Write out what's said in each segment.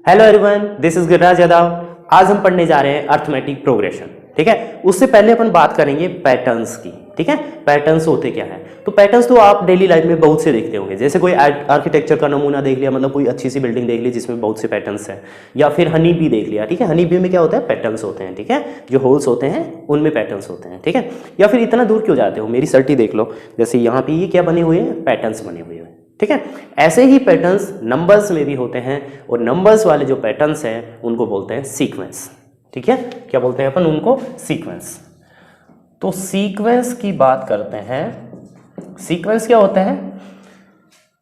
Hello everyone, this is Giriraj Yadav. आज हम पढ़ने जा रहे हैं अर्थमेटिक प्रोग्रेशन। ठीक है, उससे पहले अपन बात करेंगे पैटर्न्स की। ठीक है, पैटर्न्स होते क्या है? तो पैटर्न्स तो आप डेली लाइफ में बहुत से देखते होंगे। जैसे कोई आर्किटेक्चर का नमूना देख लिया, मतलब कोई अच्छी सी बिल्डिंग देख ली जिसमें बहुत से पैटर्न्स हैं, या फिर हनी बी देख लिया। ठीक है, हनी बी में क्या होता है? पैटर्न्स होते हैं। ठीक है, जो होल्स होते हैं उनमें पैटर्न्स होते हैं। ठीक है, या फिर इतना दूर क्यों जाते हो, मेरी सर्टी देख लो। जैसे यहाँ पे ये क्या बने हुए हैं? पैटर्न्स बने हुए हैं। ठीक है, ऐसे ही पैटर्न्स नंबर्स में भी होते हैं, और नंबर्स वाले जो पैटर्न्स हैं उनको बोलते हैं सीक्वेंस। ठीक है, क्या बोलते हैं अपन उनको? सीक्वेंस। तो सीक्वेंस की बात करते हैं। सीक्वेंस क्या होता है?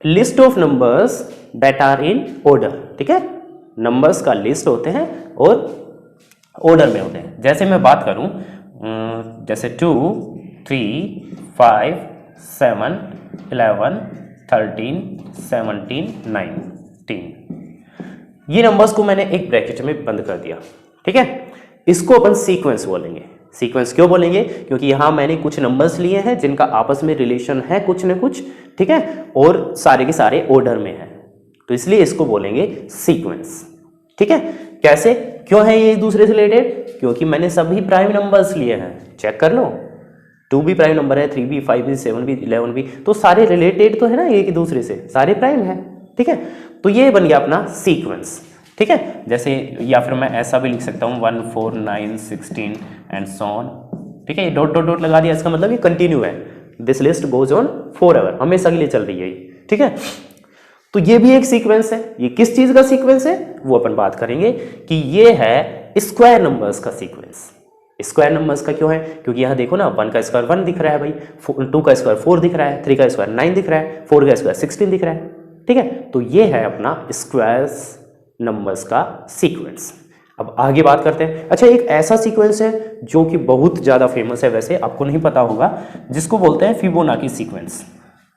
List of numbers that are in order. ठीक है, नंबर्स का लिस्ट होते हैं और ऑर्डर में होते हैं। जैसे मैं बात करूं, जैसे 2, 3, 5, 7, 11, 13, 17, 19। ये नंबर्स को मैंने एक ब्रैकेट में बंद कर दिया। ठीक है, इसको अपन सीक्वेंस बोलेंगे। सीक्वेंस क्यों बोलेंगे? क्योंकि यहां मैंने कुछ नंबर्स लिए हैं जिनका आपस में रिलेशन है कुछ न कुछ। ठीक है, और सारे के सारे ऑर्डर में है, तो इसलिए इसको बोलेंगे सीक्वेंस। ठीक है, कैसे, क्यों है ये एक दूसरे से रिलेटेड? क्योंकि मैंने सभी प्राइम नंबर्स लिए हैं। चेक कर लो, 2 भी प्राइम नंबर है, 3 भी, 5 भी, 7 भी, 11 भी, तो सारे रिलेटेड तो है ना एक दूसरे से, सारे प्राइम है। ठीक है, तो ये बन गया अपना सीक्वेंस। ठीक है, जैसे या फिर मैं ऐसा भी लिख सकता हूँ 1, 4, 9, 16 एंड सो ऑन। ठीक है, ये डॉट डॉट डॉट लगा दिया, इसका मतलब ये कंटिन्यू है। This list goes on for ever, हमेशा के लिए चल रही है ये। ठीक है, तो ये भी एक सीक्वेंस है। ये किस चीज का सीक्वेंस है वो अपन बात करेंगे कि ये है स्क्वायर नंबर्स का सीक्वेंस। स्क्वायर नंबर्स का क्यों है? क्योंकि यहाँ देखो ना, 1 का स्क्वायर 1 दिख रहा है भाई, 2 का स्क्वायर 4 दिख रहा है, 3 का स्क्वायर 9 दिख रहा है, 4 का स्क्वायर 16 दिख रहा है। ठीक है, तो ये है अपना स्क्वायर्स नंबर्स का सीक्वेंस। अब आगे बात करते हैं। अच्छा, एक ऐसा सीक्वेंस है जो कि बहुत ज़्यादा फेमस है, वैसे आपको नहीं पता होगा, जिसको बोलते हैं फिबोनाची सीक्वेंस।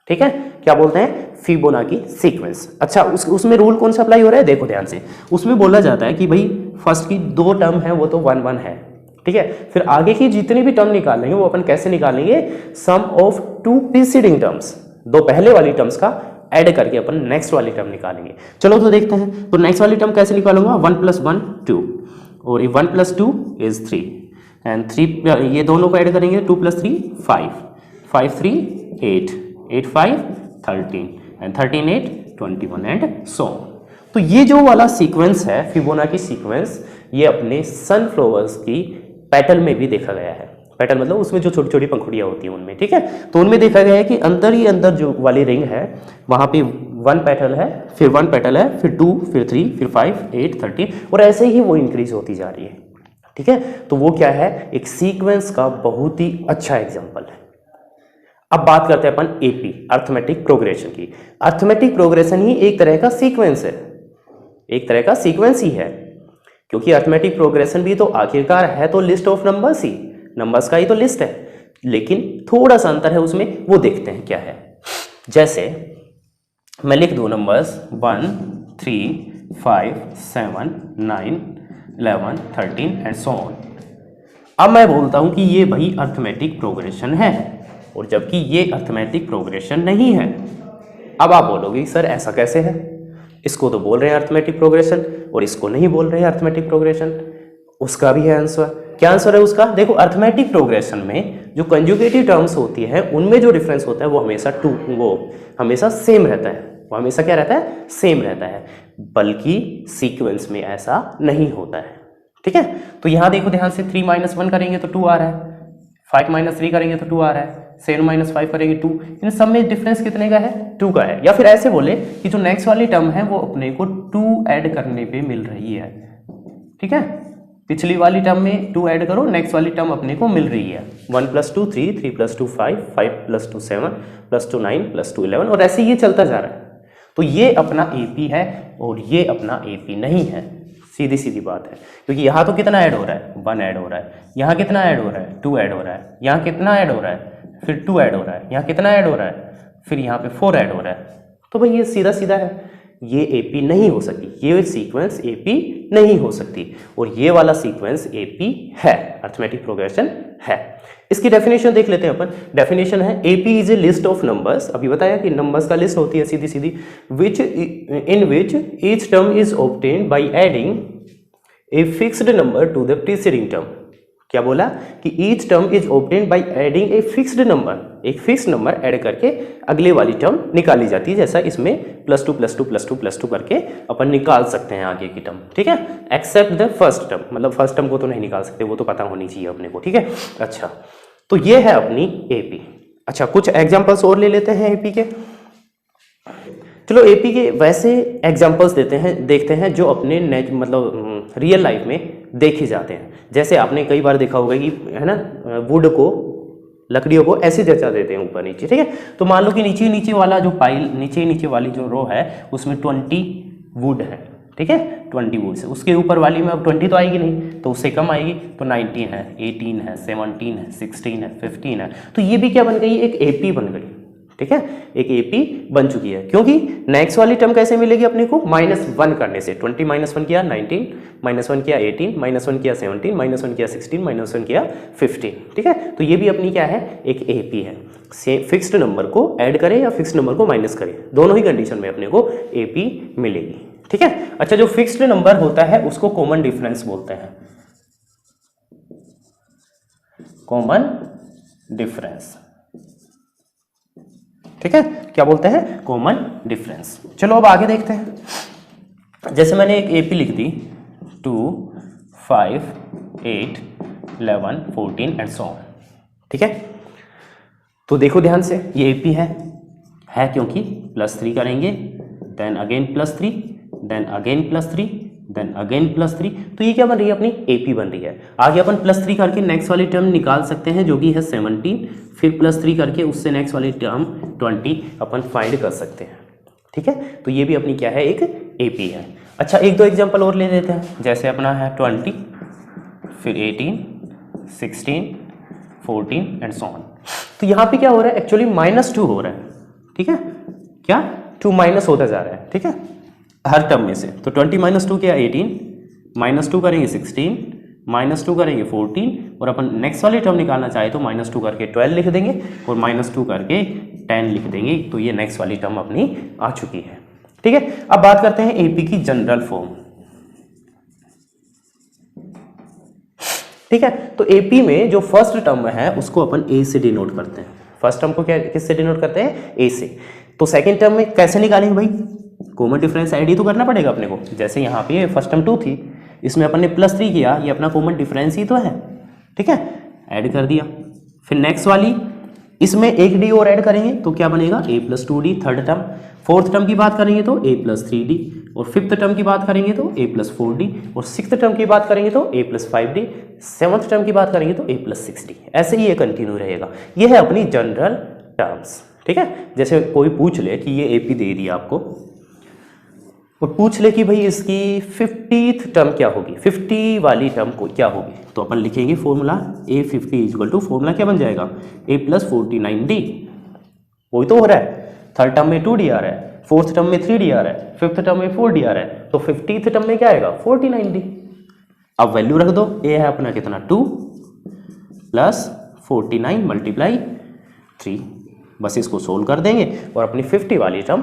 ठीक है, क्या बोलते हैं? Fibonacci sequence. अच्छा, उसमें रूल कौन सा अप्लाई हो रहा है? देखो ध्यान से। उसमें बोला जाता है कि भाई फर्स्ट की 2 टर्म है वो तो 1 1 है। ठीक है, फिर आगे की जितनी भी टर्म निकालेंगे वो अपन कैसे निकालेंगे? सम ऑफ 2 प्रीसीडिंग टर्म्स, 2 पहले वाली टर्म्स का ऐड करके अपन नेक्स्ट वाली टर्म निकालेंगे। चलो तो देखते हैं। तो नेक्स्ट वाली टर्म कैसे निकालूंगा? 1 + 1 2, और ये 1 + 2 इज 3, एंड 3 ये दोनों को ऐड करेंगे, 2 + 3 5, 5 3 8, 8 5 13, एंड 13 8 21 एंड सो ऑन। तो ये जो वाला सीक्वेंस है फिबोनाची सीक्वेंस, ये अपने सनफ्लावर्स की पेटल में भी देखा गया है। पेटल मतलब उसमें जो छोटी छोटी पंखुड़ियां होती हैं उनमें। ठीक है, तो उनमें देखा गया है कि अंदर ही अंदर जो वाली रिंग है वहां पे 1 पेटल है, फिर 1 पेटल है, फिर 2, फिर 3, फिर 5, 8, 13, और ऐसे ही वो इंक्रीज होती जा रही है। ठीक है, तो वो क्या है? एक सीक्वेंस का बहुत ही अच्छा एग्जाम्पल है। अब बात करते हैं अपन एपी, अर्थमेटिक प्रोग्रेशन की। अर्थमेटिक प्रोग्रेशन ही एक तरह का सीक्वेंस है, एक तरह का सीक्वेंस ही है, क्योंकि अर्थमेटिक प्रोग्रेशन भी तो आखिरकार है तो list of numbers he, numbers का ही तो लिस्ट है, लेकिन थोड़ा सा अंतर है उसमें, वो देखते हैं क्या है। जैसे मैं लिख दूं नंबर्स 1 3 5 7 9 11 13 एंड सो ऑन। अब मैं बोलता हूं कि ये भाई अर्थमेटिक प्रोग्रेशन है, और जबकि ये अर्थमेटिक प्रोग्रेशन नहीं है। अब आप बोलोगे सर ऐसा कैसे है? इसको तो बोल रहे हैं अर्थमेटिक प्रोग्रेशन और इसको नहीं बोल रहे हैं अर्थमेटिक प्रोग्रेशन। उसका भी है आंसर। क्या आंसर है उसका? देखो, अर्थमेटिक प्रोग्रेशन में जो कंजुगेटिव टर्म्स होती है उनमें जो डिफरेंस होता है वो हमेशा सेम रहता है। वो हमेशा क्या रहता है? सेम रहता है। बल्कि सीक्वेंस में ऐसा नहीं होता है। ठीक है, तो यहां देखो ध्यान से, 3 - 1 करेंगे तो 2 आ रहा है, 5 - 3 करेंगे तो 2 आ रहा है, 7 - 5 करेंगे 2। इन सब में डिफरेंस कितने का है? 2 का है। या फिर ऐसे बोले कि जो नेक्स्ट वाली टर्म है वो अपने को 2 ऐड करने पे मिल रही है। ठीक है, पिछली वाली टर्म में 2 ऐड करो, नेक्स्ट वाली टर्म अपने को मिल रही है। 1 + 2 3, 3 + 2 5, 5 + 2 7, + 2 9, + 2 11, और ऐसे ये चलता जा रहा है। तो ये अपना एपी है और ये अपना एपी नहीं है। सीधी सीधी बात है, क्योंकि यहाँ तो कितना ऐड हो रहा है? 1 ऐड हो रहा है, यहाँ कितना ऐड हो रहा है? 2 ऐड हो रहा है, यहाँ कितना ऐड हो रहा है? फिर 2 ऐड हो रहा है, यहाँ कितना ऐड हो रहा है? फिर यहाँ पे 4 ऐड हो रहा है। तो भाई ये सीधा सीधा है, ये एपी नहीं हो सकती, ये सीक्वेंस एपी नहीं हो सकती, और ये वाला सीक्वेंस एपी है, अर्थमेटिक प्रोग्रेशन है। इसकी डेफिनेशन देख लेते हैं अपन। डेफिनेशन है AP is a list of numbers, अभी बताया कि नंबर्स का लिस्ट होती है सीधी सीधी, which in which each term is obtained by adding a fixed number to the preceding term. क्या बोला कि each term is obtained by adding a fixed number, एक फिक्स्ड नंबर ऐड करके अगले वाली टर्म निकाली जाती है, जैसा इसमें +2 +2 +2 +2 करके अपन निकाल सकते हैं आगे की टर्म, ठीक है, एक्सेप्ट द फर्स्ट टर्म, मतलब फर्स्ट टर्म को तो नहीं निकाल सकते, वो तो पता होनी चाहिए अपने को, ठीक है। अच्छा, तो ये है अपनी एपी। अच्छा, कुछ एग्जाम्पल्स और ले लेते हैं एपी के। चलो एपी के वैसे एग्जाम्पल्स देखते हैं जो अपने मतलब रियल लाइफ में देखे जाते हैं। जैसे आपने कई बार देखा होगा कि है ना, वुड को, लकड़ियों को ऐसे जचा देते हैं ऊपर नीचे, ठीक है। तो मान लो कि नीचे वाला जो पाइल, नीचे वाली जो रो है उसमें 20 वुड है, ठीक है, 20 वुड से, उसके ऊपर वाली में अब 20 तो आएगी नहीं, तो उससे कम आएगी, तो 19 है, 18 है, 17 है, 16 है, 15 है। तो ये भी क्या बन गई, एक एपी बन गई, ठीक है, एक एपी बन चुकी है। क्योंकि नेक्स्ट वाली टर्म कैसे मिलेगी अपने को, -1 करने से। 20 -1 किया 19, -1 किया 18, -1 किया 17, -1 किया 16, -1 किया 15, ठीक है। तो ये भी अपनी क्या है, एक एपी है। फिक्स्ड नंबर को ऐड करें या फिक्स्ड नंबर को माइनस करें, दोनों ही कंडीशन में अपने को एपी मिलेगी, ठीक है। अच्छा, जो फिक्स्ड नंबर होता है उसको कॉमन डिफरेंस बोलते हैं, कॉमन डिफरेंस, ठीक है, क्या बोलते हैं, कॉमन डिफरेंस। चलो अब आगे देखते हैं। जैसे मैंने एक एपी लिख दी 2, 5, 8, 11, 14 एंड सो ऑन, ठीक है। तो देखो ध्यान से, ये एपी है क्योंकि +3 करेंगे, then again +3, then again +3, then again +3, तो ये क्या बन रही है, अपनी एपी बन रही है। आगे अपन +3 करके नेक्स्ट वाली टर्म निकाल सकते हैं जो कि है 17, फिर +3 करके उससे नेक्स्ट वाली टर्म 20 अपन फाइंड कर सकते हैं, ठीक है। तो ये भी अपनी क्या है, एक एपी है। अच्छा, एक दो एग्जांपल और ले लेते हैं। जैसे अपना है 20, फिर 18, 16, 14 एंड सो ऑन। तो यहाँ पे क्या हो रहा है, एक्चुअली -2 हो रहा है, ठीक है, क्या 2 माइनस होता जा रहा है, ठीक है, हर टर्म में से। तो 20 -2 क्या, 18, -2 करेंगे 16, -2 करेंगे 14, और अपन नेक्स्ट वाली टर्म निकालना चाहे तो -2 करके 12 लिख देंगे और -2 करके 10 लिख देंगे। तो ये नेक्स्ट वाली टर्म अपनी आ चुकी है, ठीक है। अब बात करते हैं एपी की जनरल फॉर्म, ठीक है। तो एपी में जो फर्स्ट टर्म है उसको अपन ए से डिनोट करते हैं। फर्स्ट टर्म को क्या, किससे डिनोट करते हैं, ए से। तो सेकंड टर्म में कैसे निकालेंगे भाई, कॉमन डिफरेंस ऐड ही तो करना पड़ेगा अपने को। जैसे यहाँ पे फर्स्ट टर्म 2 थी, इसमें अपन ने +3 किया, ये अपना कॉमन डिफरेंस ही तो है, ठीक है, ऐड कर दिया। फिर नेक्स्ट वाली, इसमें एक डी और ऐड करेंगे तो क्या बनेगा, a + 2d third term. Fourth term की बात करेंगे तो a + 3d, और फिफ्थ टर्म की बात करेंगे तो a + 4d, और सिक्स्थ टर्म की बात करेंगे तो a + 5d, सेवंथ टर्म की बात करेंगे तो a + 6d। ऐसे ही ये कंटिन्यू रहेगा। ये है अपनी जनरल टर्म्स, ठीक है। जैसे कोई पूछ ले कि ये एपी दे दिया आपको, और पूछ ले कि भाई इसकी 50th टर्म क्या होगी, 50 वाली टर्म को क्या होगी, तो अपन लिखेंगे फॉर्मूला A50 = फॉर्मूला क्या बन जाएगा, a + 49d। वही तो हो रहा है, थर्ड टर्म में 2d आ रहा है, फोर्थ टर्म में 3d आ रहा है, फिफ्थ टर्म में 4d आ रहा है, तो 50th टर्म में क्या आएगा, 49d। अब वैल्यू रख दो, a है अपना कितना 2 + 49 × 3, बस इसको सोल्व कर देंगे और अपनी 50 वाली टर्म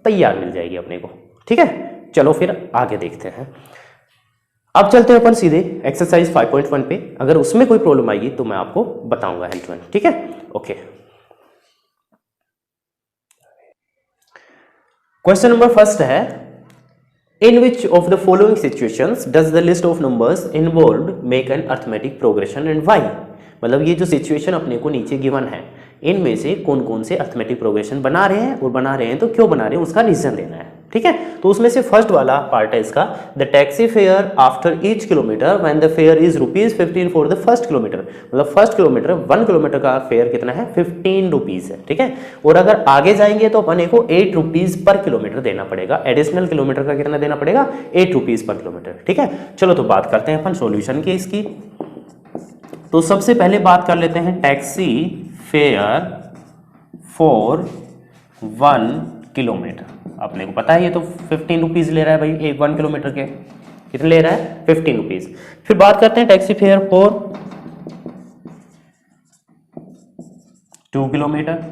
तैयार मिल जाएगी अपने को, ठीक है। चलो फिर आगे देखते हैं। अब चलते हैं अपन सीधे एक्सरसाइज 5.1 पे। अगर उसमें कोई प्रॉब्लम आएगी तो मैं आपको बताऊंगा हैंड टू हैंड, ठीक है, ओके। क्वेश्चन नंबर फर्स्ट है, in which of the following situations does the list of numbers involved make an arithmetic progression and why. मतलब ये जो सिचुएशन अपने को नीचे गिवन है, इनमें से कौन कौन से अर्थमेटिक प्रोग्रेशन बना रहे हैं, और बना रहे हैं तो क्यों बना रहे हैं उसका रीजन देना है, ठीक है। तो उसमें से फर्स्ट वाला पार्ट है इसका, the taxi fare after each kilometre when the fair is ₹15 for the first kilometre. मतलब फर्स्ट किलोमीटर 1 किलोमीटर का फेयर कितना है, 15 रुपीज है, ठीक है। और अगर आगे जाएंगे तो अपने को 8 रुपीज पर किलोमीटर देना पड़ेगा, एडिशनल किलोमीटर का कितना देना पड़ेगा, 8 रुपीज पर किलोमीटर, ठीक है। चलो तो बात करते हैं अपन सॉल्यूशन की इसकी। तो सबसे पहले बात कर लेते हैं टैक्सी फेयर फॉर 1 किलोमीटर। अपने को पता है ये तो 15 रुपीज़ ले रहा है भाई 1 किलोमीटर के, कितने ले रहा है 15 रुपीज़। फिर बात करते हैं टैक्सी फेयर फॉर 2 किलोमीटर।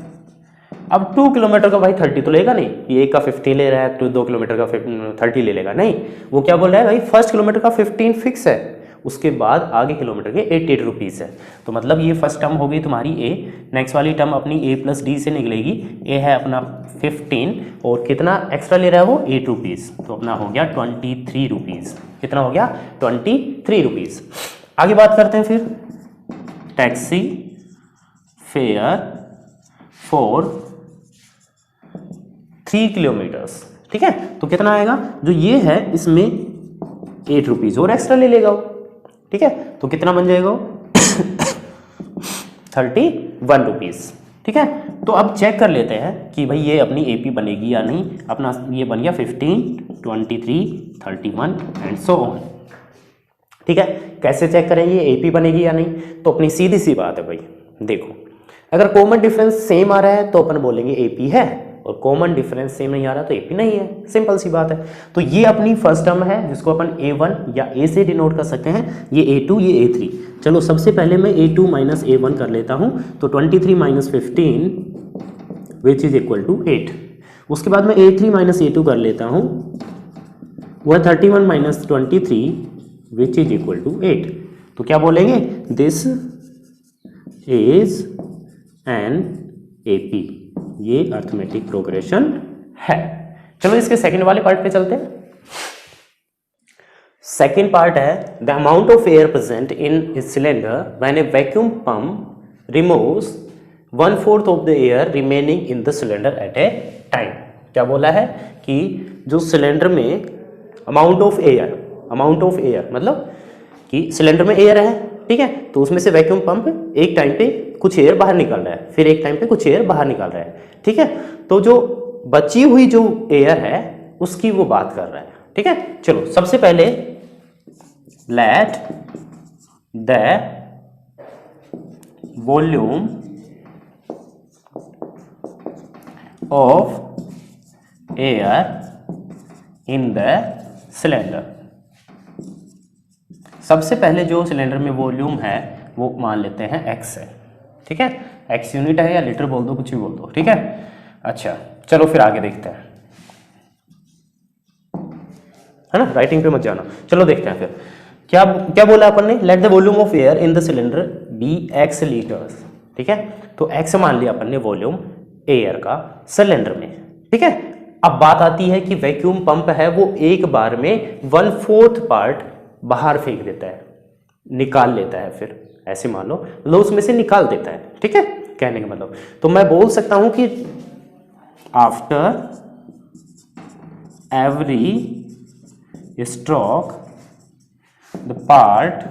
अब 2 किलोमीटर का भाई 30 तो लेगा नहीं, ये एक का 50 ले रहा है तो 2 किलोमीटर का 30 ले लेगा नहीं, वो क्या बोल रहा है भाई फर्स्ट किलोमीटर का 15 फिक्स है, उसके बाद आगे किलोमीटर के 88 रुपीज़ है। तो मतलब ये फर्स्ट टर्म हो गई तुम्हारी ए, नेक्स्ट वाली टर्म अपनी ए प्लस डी से निकलेगी, ए है अपना 15 और कितना एक्स्ट्रा ले रहा है वो 8 रुपीज़, तो अपना हो गया 23 रुपीज़। कितना हो गया 23 रुपीज़। आगे बात करते हैं फिर टैक्सी फेयर फॉर 3 किलोमीटर्स, ठीक है। तो कितना आएगा, जो ये है इसमें 8 रुपीज़ और एक्स्ट्रा ले लेगा वो, ठीक है। तो कितना बन जाएगा 31 रुपीज़, ठीक है। तो अब चेक कर लेते हैं कि भाई ये अपनी एपी बनेगी या नहीं। अपना ये बन गया 15, 23, 31 एंड सो ऑन, ठीक है। कैसे चेक करेंगे एपी बनेगी या नहीं, तो अपनी सीधी सी बात है भाई, देखो अगर कॉमन डिफरेंस सेम आ रहा है तो अपन बोलेंगे एपी है, और कॉमन डिफरेंस सेम नहीं आ रहा तो एपी नहीं है, सिंपल सी बात है। तो ये अपनी फर्स्ट टर्म है जिसको अपन a1 या a से डिनोट कर सकते हैं, ये a2 ये a3। चलो सबसे पहले मैं a2 माइनस a1 कर लेता हूँ, तो 23 minus 15 which is equal to 8। उसके बाद मैं a3 माइनस a2 कर लेता हूँ, वह 31 minus 23 which is equal to 8। तो क्या बोलेंगे, दिस इज एन एपी, ये अर्थमेटिक प्रोग्रेशन है। चलो इसके सेकंड वाले पार्ट पे चलते हैं। सेकंड पार्ट है the amount of air present in cylinder when a vacuum pump removes 1/4 of the air remaining in the cylinder at a time. क्या बोला है कि जो सिलेंडर में अमाउंट ऑफ एयर मतलब कि सिलेंडर में एयर है, ठीक है, तो उसमें से वैक्यूम पंप एक टाइम पे कुछ एयर बाहर निकाल रहा है, फिर एक टाइम पे कुछ एयर बाहर निकाल रहा है, ठीक है। तो जो बची हुई जो एयर है उसकी वो बात कर रहा है, ठीक है। चलो सबसे पहले late the volume of air in the cylinder. सबसे पहले जो सिलेंडर में वॉल्यूम है वो मान लेते हैं x है, ठीक है। x यूनिट है या लीटर बोल दो, कुछ भी बोल दो, ठीक है। अच्छा चलो फिर आगे देखते हैं, है ना, राइटिंग पे मत जाना। चलो देखते हैं फिर क्या क्या बोला अपन ने, let the volume of air in the cylinder be x litres, ठीक है। तो x मान लिया अपन ने वॉल्यूम एयर का सिलेंडर में, ठीक है। अब बात आती है कि वैक्यूम पंप है वो एक बार में 1/4 पार्ट बाहर फेंक देता है, निकाल लेता है, फिर ऐसे मान लो मतलब उसमें से निकाल देता है, ठीक है, कहने का मतलब। तो मैं बोल सकता हूं कि after every stroke the part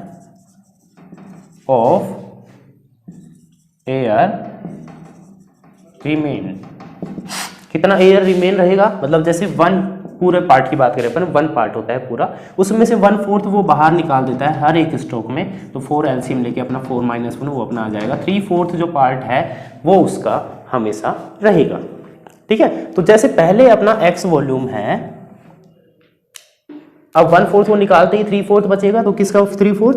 of air remain. कितना एयर रिमेन रहेगा, मतलब जैसे 1 पूरे पार्ट की बात करें अपन, 1 पार्ट होता है पूरा, उसमें से 1/4 वो बाहर निकाल देता है हर एक स्ट्रोक में। तो 4 एलसीएम लेके अपना 4 - 1 वो अपना आ जाएगा, 3/4 जो पार्ट है वो उसका हमेशा रहेगा, ठीक है। तो जैसे पहले अपना x वॉल्यूम है, अब 1/4 वो निकालते ही 3/4 बचेगा, तो किसका 3/4,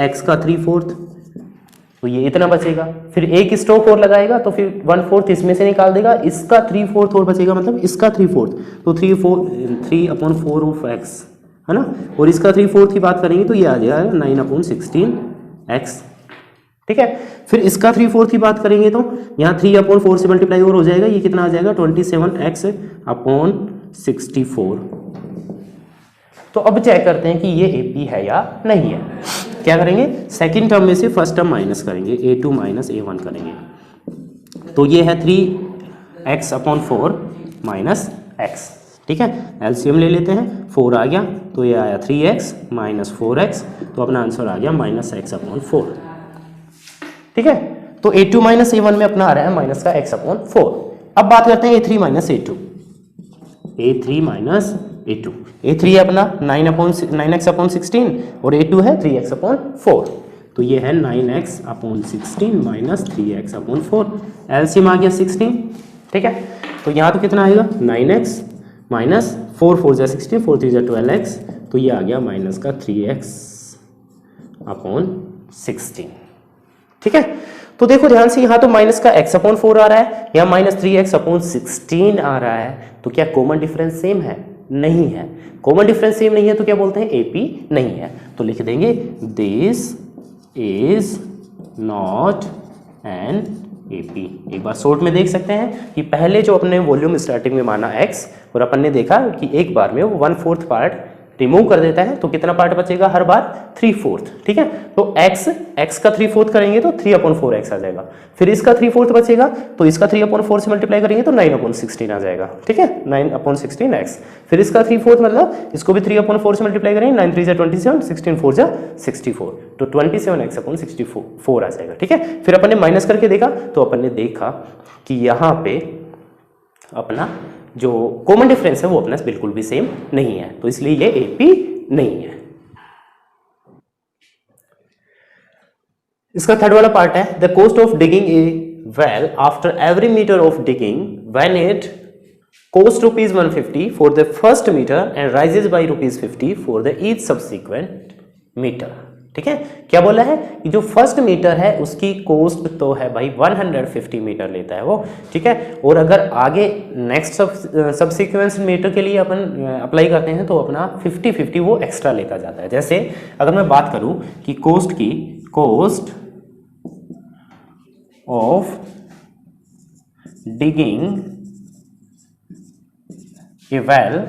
x का 3/4, तो ये इतना बचेगा। फिर एक स्ट्रोक और लगाएगा तो फिर 1/4 इसमें से निकाल देगा, इसका 3/4 और बचेगा, मतलब इसका 3/4, तो 3/4 ऑफ x, है ना। और इसका 3/4 की बात करेंगे तो ये आ जाएगा 9/16x, ठीक है। फिर इसका 3/4 की बात करेंगे तो यहाँ 3/4 से मल्टीप्लाई और हो जाएगा, ये कितना आ जाएगा 27x/64। तो अब चेक करते हैं कि ये AP है या नहीं है। क्या करेंगे, सेकंड टर्म में से फर्स्ट टर्म माइनस करेंगे, a2 माइनस a1 करेंगे, तो ये है 3x/4 माइनस x, ठीक है। एलसीएम ले लेते हैं, 4 आ गया तो ये आया 3x माइनस 4x, तो अपना आंसर आ गया -x/4, ठीक है। तो a2 माइनस a1 में अपना आ रहा है माइनस का x/4। अब बात करते हैं a3 minus a2, a3 minus a2, a3 अपना 9x/16 और a2 है 3x/4, तो ये है 9x/16 माइनस 3x/4, एलसीएम आ गया 16, ठीक है। तो यहाँ तो कितना आएगा 9x माइनस 4 4 जा 16, 4 3 जा 12x, तो ये आ गया माइनस का 3x अपॉन 16। ठीक है, तो देखो ध्यान से, यहाँ तो माइनस का x अपॉन 4 आ रहा है, यहाँ माइनस 3x अपॉन 16 आ रहा है, तो क्या कॉमन डिफरेंस सेम है? नहीं है। कॉमन डिफरेंस सेम नहीं है तो क्या बोलते हैं? एपी नहीं है। तो लिख देंगे this is not an AP. एक बार शॉर्ट में देख सकते हैं कि पहले जो अपने वॉल्यूम स्टार्टिंग में माना x, और अपन ने देखा कि एक बार में वो 1/4 पार्ट रिमूव कर देता है, तो कितना पार्ट बचेगा हर बार? 3/4। ठीक है, तो x का 3/4 करेंगे तो 3/4x आ जाएगा, फिर इसका 3/4 बचेगा तो इसका 3/4 से मल्टीप्लाई करेंगे तो 9/16 आ जाएगा। ठीक है, 9/16x, फिर इसका 3/4 मतलब इसको भी 3/4 से मल्टीप्लाई करेंगे, 9 3 जा 27, 16 4 जा 64, तो 27x/64 आ जाएगा। ठीक है, फिर अपन ने माइनस करके देखा तो अपन ने देखा कि यहाँ पे अपना जो कॉमन डिफरेंस है वो अपना बिल्कुल भी सेम नहीं है, तो इसलिए ये एपी नहीं है। इसका थर्ड वाला पार्ट है, the cost of digging a well after every metre of digging when it cost ₹150 for the first metre and rises by ₹50 for the each subsequent metre. ठीक है, क्या बोला है कि जो फर्स्ट मीटर है उसकी कॉस्ट तो है भाई 150 मीटर लेता है वो। ठीक है, और अगर आगे नेक्स्ट सब्सिक्वेंस मीटर के लिए अपन अप्लाई करते हैं तो अपना 50-50 वो एक्स्ट्रा लेता जाता है। जैसे अगर मैं बात करूं कि cost of digging a well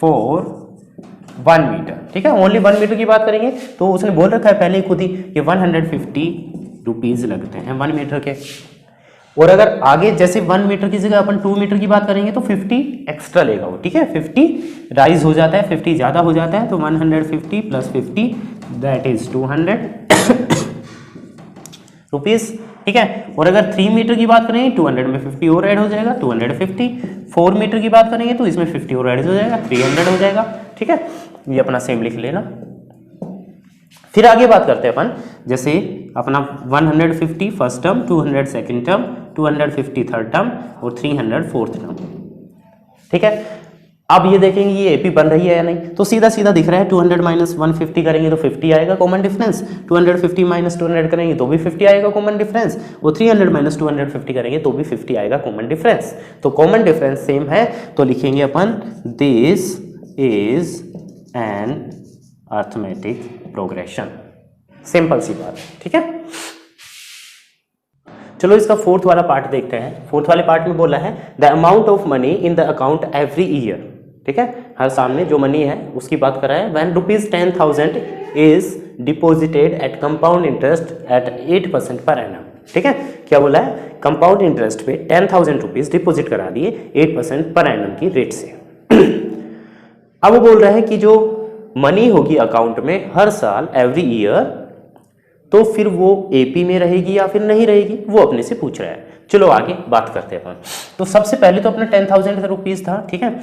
for 1 metre, ठीक है, ओनली 1 मीटर की बात करेंगे तो उसने बोल रखा है पहले खुद ही कि 150 रुपीज लगते हैं 1 मीटर के। और अगर आगे जैसे 1 मीटर की जगह अपन 2 मीटर की बात करेंगे तो 50 एक्स्ट्रा लेगा वो। ठीक है, 50 राइज हो जाता है, 50 ज्यादा हो जाता है, तो 150 प्लस 50 दैट इज 200 रुपीज। ठीक है, और अगर 3 मीटर की बात करेंगे 200 में 50 और ऐड हो जाएगा 250। 4 मीटर की बात करेंगे तो इसमें 50 और ऐड हो जाएगा 300 हो जाएगा। ठीक है, ये अपना सेम लिख लेना। फिर आगे बात करते हैं अपन, जैसे अपना 150 first term, 200 second term, 250 third term और 300 फोर्थ टर्म। ठीक है, अब ये देखेंगे ये एपी बन रही है या नहीं, तो सीधा सीधा दिख रहा है 200 माइनस 150 करेंगे तो 50 आएगा कॉमन डिफरेंस, 250 माइनस 200 करेंगे तो भी 50 आएगा कॉमन डिफरेंस, और 300 माइनस 250 करेंगे तो भी 50 आएगा कॉमन डिफरेंस। तो कॉमन डिफरेंस सेम है, तो लिखेंगे अपन this is an arithmetic progression. Simple सी बात। ठीक है, चलो इसका फोर्थ वाला पार्ट देखते हैं। फोर्थ वाले पार्ट में बोला है the amount of money in the account every year. ठीक है, हर सामने जो मनी है उसकी बात कर रहा है। When ₹10,000 is deposited at compound interest at 8% per annum. ठीक है, क्या बोला है? कंपाउंड इंटरेस्ट पे 10,000 रुपीज डिपॉजिट करा दिए 8% पर एनम की रेट से। अब वो बोल रहा है कि जो मनी होगी अकाउंट में हर साल एवरी ईयर, तो फिर वो एपी में रहेगी या फिर नहीं रहेगी, वो अपने से पूछ रहा है। चलो आगे बात करते हैं अपन। तो सबसे पहले तो अपना 10,000 रुपीज था। ठीक है,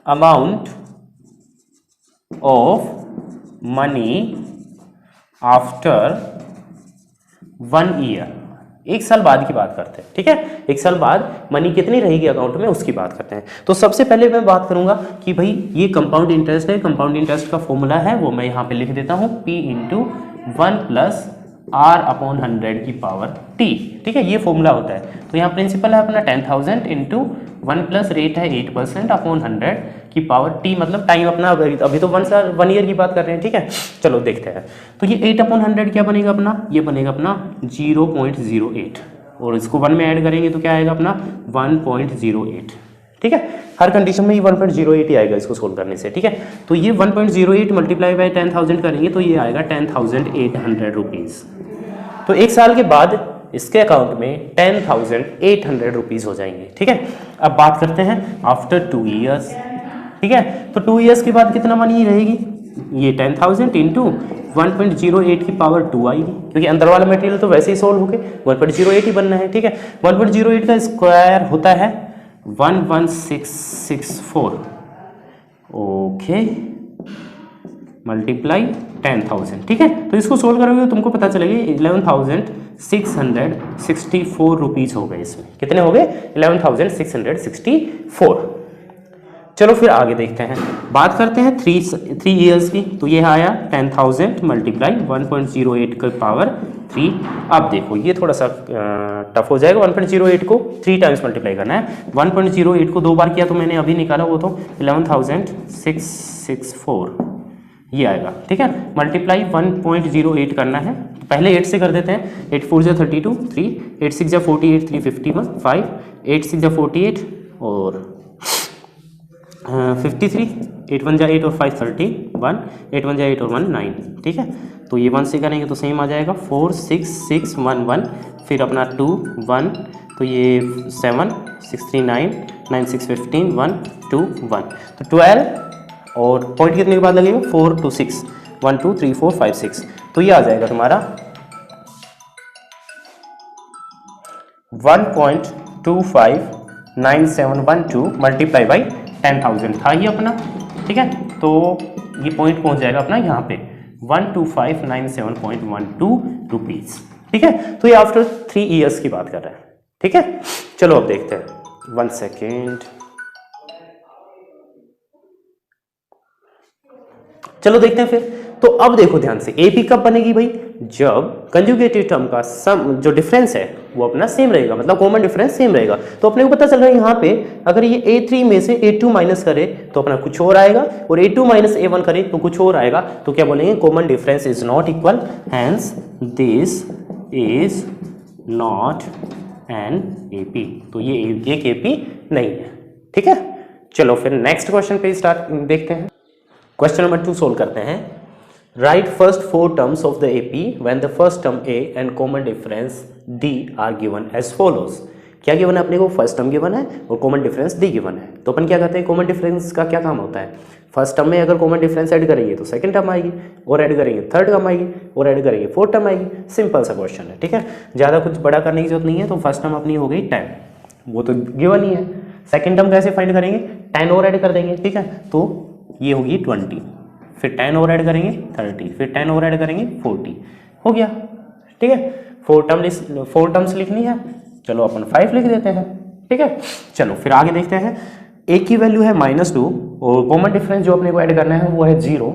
amount of money after 1 year, 1 साल बाद की बात करते हैं। ठीक है, 1 साल बाद मनी कितनी रहेगी अकाउंट में उसकी बात करते हैं। तो सबसे पहले मैं बात करूंगा कि भाई ये कंपाउंड इंटरेस्ट है। कंपाउंड इंटरेस्ट का फॉर्मूला है वो मैं यहाँ पे लिख देता हूँ, P × 1 + R/100 की पावर T। ठीक है, ये फॉर्मूला होता है। तो यहाँ प्रिंसिपल है अपना 10,000 × 1 + रेट है 8% अपॉन 100 की पावर T, मतलब टाइम अपना अभी तो 1 ईयर की बात कर रहे हैं। ठीक है, चलो देखते हैं। तो ये 8/100 क्या बनेगा अपना? ये बनेगा अपना 0.08, और इसको 1 में ऐड करेंगे तो क्या आएगा अपना 1.08। ठीक है, हर कंडीशन में ये 1.08 ही आएगा इसको सोल्व करने से। ठीक है, तो ये 1.08 मल्टीप्लाई बाय 10,000 करेंगे तो ये आएगा 10,800 रुपीज। तो 1 साल के बाद इसके अकाउंट में 10,800 रुपीज हो जाएंगे। ठीक है, अब बात करते हैं आफ्टर 2 ईयर्स। ठीक है, तो 2 ईयर्स के बाद कितना मनी रहेगी? ये 10,000 × 1.08 की पावर 2 आएगी, क्योंकि अंदर वाला मटेरियल तो वैसे ही सोल्व हो गए, 1.08 ही बनना है। ठीक है, 1.08 का स्क्वायर होता है 11664। ओके, मल्टीप्लाई 10,000, ठीक है। तो इसको सोल्व करोगे तो तुमको पता चलेगा 11,664 रुपीज़ हो गए। इसमें कितने हो गए? 11,664। चलो फिर आगे देखते हैं, बात करते हैं 3 ईयर्स की। तो ये आया 10,000 मल्टीप्लाई 1.08 का पावर 3। अब देखो ये थोड़ा सा टफ हो जाएगा, 1.08 को 3 टाइम्स मल्टीप्लाई करना है। 1.08 को 2 बार किया तो मैंने अभी निकाला, वो तो 11,664 ये आएगा, ठीक है। मल्टीप्लाई 1.08 करना है, पहले 8 से कर देते हैं। 8 4 जा 32, 3 8 6 जा 48, 3 51, 5 8 6 जा 48 और 53, 8 1 जा 8 और 5 30, 1 8 1 जा 8 और 1 9, ठीक है। तो ये 1 से करेंगे तो सेम आ जाएगा 4 6 6 1 1, फिर अपना 2 1, तो ये 7 6 3 9 9 6 15 1 2 1, तो 12 और पॉइंट कितने के बाद लगेगा? 4 2 6 1 2 3 4 5 6, तो ये आ जाएगा तुम्हारा 1.259712 मल्टीप्लाई बाई 10,000 था ये अपना, ठीक है। तो ये पॉइंट पहुंच जाएगा अपना यहाँ पे 12597.12 रुपीज़, ठीक है। तो ये आफ्टर 3 ईयर्स की बात कर रहा है, ठीक है। चलो अब देखते हैं, 1 सेकेंड। चलो देखते हैं फिर। तो अब देखो ध्यान से, एपी कब बनेगी भाई? जब कंजुगेटिव टर्म का सम जो डिफरेंस है वो अपना सेम रहेगा, मतलब कॉमन डिफरेंस सेम रहेगा। तो अपने को पता चल रहा है यहाँ पे अगर ये A3 में से A2 माइनस करे तो अपना कुछ और आएगा, और A2 माइनस A1 करे तो कुछ और आएगा। तो क्या बोलेंगे? Common difference is not equal, hence this is not an AP। तो ये एक AP नहीं है, ठीक है। चलो फिर नेक्स्ट क्वेश्चन पे स्टार्ट देखते हैं। क्वेश्चन नंबर 2 सोल्व करते हैं। Write first 4 terms of the AP when the first term A and common difference D are given as follows. क्या गिवन है अपने को? फर्स्ट टर्म गिवन है और कॉमन डिफरेंस D गिवन है। तो अपन क्या कहते हैं, कॉमन डिफरेंस का क्या काम होता है? फर्स्ट टर्म में अगर कॉमन डिफरेंस ऐड करेंगे तो सेकंड टर्म आएगी, और ऐड करेंगे थर्ड टर्म आएगी, और ऐड करेंगे फोर्थ टर्म आएगी। सिंपल सा क्वेश्चन है, ठीक है। ज़्यादा कुछ बड़ा करने की जरूरत नहीं है। तो फर्स्ट टर्म अपनी हो गई 10, वो तो गिवन ही है। सेकेंड टर्म कैसे फाइंड करेंगे? 10 और ऐड कर देंगे, ठीक है। तो ये होगी 20, फिर 10 और ऐड करेंगे 30, फिर 10 और ऐड करेंगे 40, हो गया, ठीक है। 4 टर्म्स लिखनी है, चलो अपन 5 लिख देते हैं, ठीक है। चलो फिर आगे देखते हैं। A की वैल्यू है -2 और कॉमन डिफरेंस जो अपने को ऐड करना है वो है 0।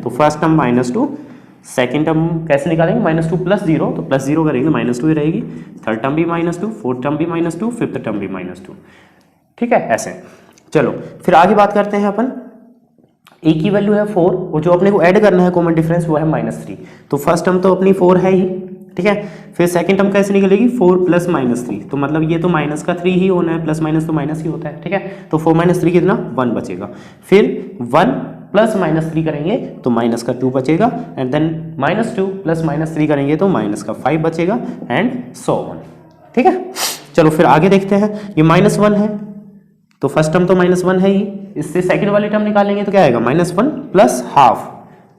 तो फर्स्ट टर्म -2, सेकेंड टर्म कैसे निकालेंगे? -2 प्लस 0, तो प्लस 0 करेंगे -2 ही रहेगी। थर्ड टर्म भी -2, फोर्थ टर्म भी -2, फिफ्थ टर्म भी -2, ठीक है, ऐसे। चलो फिर आगे बात करते हैं अपन। A की वैल्यू है 4 और जो अपने को ऐड करना है कॉमन डिफरेंस वो है -3। तो फर्स्ट टर्म तो अपनी 4 है ही, ठीक है। फिर सेकंड टर्म कैसे निकलेगी? 4 प्लस -3, तो मतलब ये तो माइनस का 3 ही होना है, प्लस माइनस तो माइनस ही होता है, ठीक है। तो 4 - 3 कितना? 1 बचेगा। फिर 1 प्लस -3 करेंगे तो माइनस का 2 बचेगा, एंड देन -2 प्लस -3 करेंगे तो माइनस का 5 बचेगा, एंड सो ऑन, ठीक है। चलो फिर आगे देखते हैं। ये -1 है तो फर्स्ट टर्म तो -1 है ही, इससे सेकंड वाली टर्म निकालेंगे तो क्या आएगा? -1 प्लस हाफ।